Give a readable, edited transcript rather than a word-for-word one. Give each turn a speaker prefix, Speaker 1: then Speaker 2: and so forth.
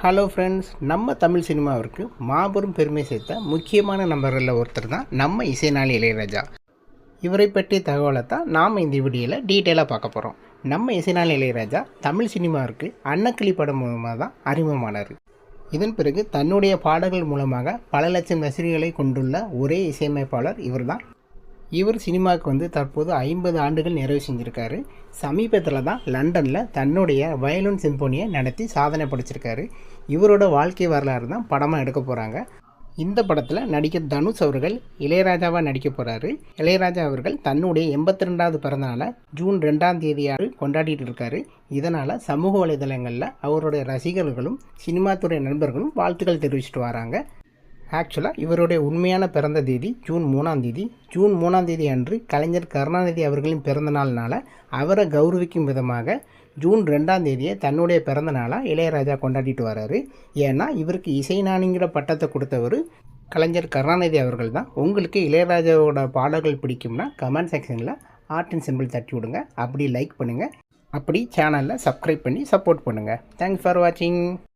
Speaker 1: Hello friends, நம்ம தமிழ் சினிமாவிற்கு மாபெரும் பெருமை சேர்த்த முக்கியமான நபர்களில் ஒருத்தர் தான் நம்ம இசைஞானி இளையராஜா. இவரை பற்றிய தகவலை தான் நாம் இந்த வீடியோவில் டீட்டெயிலாக பார்க்க போகிறோம். நம்ம இசைஞானி இளையராஜா தமிழ் சினிமாவிற்கு அன்னக்கிளி படம் மூலமாக தான் அறிமுகமானார். இதன் பிறகு தன்னுடைய பாடல்கள் மூலமாக பல லட்சம் ரசிகர்களை கொண்டுள்ள ஒரே இசையமைப்பாளர் இவர் தான். இவர் சினிமாவுக்கு தற்போது 50 ஆண்டுகள் நிறைவு செஞ்சுருக்காரு. சமீபத்தில் தான் லண்டனில் தன்னுடைய வயலின் சிம்போனியை நடத்தி சாதனை படைச்சிருக்காரு. இவரோட வாழ்க்கை வரலாறு தான் படமாக எடுக்க போகிறாங்க. இந்த படத்தில் நடிகர் தனுஷ் அவர்கள் இளையராஜாவாக நடிக்க போகிறாரு. இளையராஜா அவர்கள் தன்னுடைய 82வது பிறந்தநாளை ஜூன் 2ஆம் தேதியாக கொண்டாடிட்டு இருக்காரு. இதனால் சமூக வலைதளங்களில் அவருடைய ரசிகர்களும் சினிமா துறை நண்பர்களும் வாழ்த்துக்கள் தெரிவிச்சிட்டு வராங்க. ஆக்சுவலாக இவருடைய உண்மையான பிறந்த தேதி ஜூன் 3ஆம் தேதி. ஜூன் 3ஆம் தேதி அன்று கலைஞர் கருணாநிதி அவர்களின் பிறந்த நாள்னால அவரை கௌரவிக்கும் விதமாக ஜூன் 2ஆம் தேதியை தன்னுடைய பிறந்த நாளாக இளையராஜா கொண்டாடிட்டு வராரு. ஏன்னா இவருக்கு இசைஞானிங்கிற பட்டத்தை கொடுத்தவர் கலைஞர் கருணாநிதி அவர்கள் தான். உங்களுக்கு இளையராஜாவோட பாடல்கள் பிடிக்கும்னா கமெண்ட் செக்ஷனில் ஆர்ட் அண்ட் சிம்பிள் தட்டி விடுங்க. அப்படி லைக் பண்ணுங்கள், அப்படி சேனலில் சப்ஸ்கிரைப் பண்ணி சப்போர்ட் பண்ணுங்கள். தேங்க்ஸ் ஃபார் வாட்சிங்.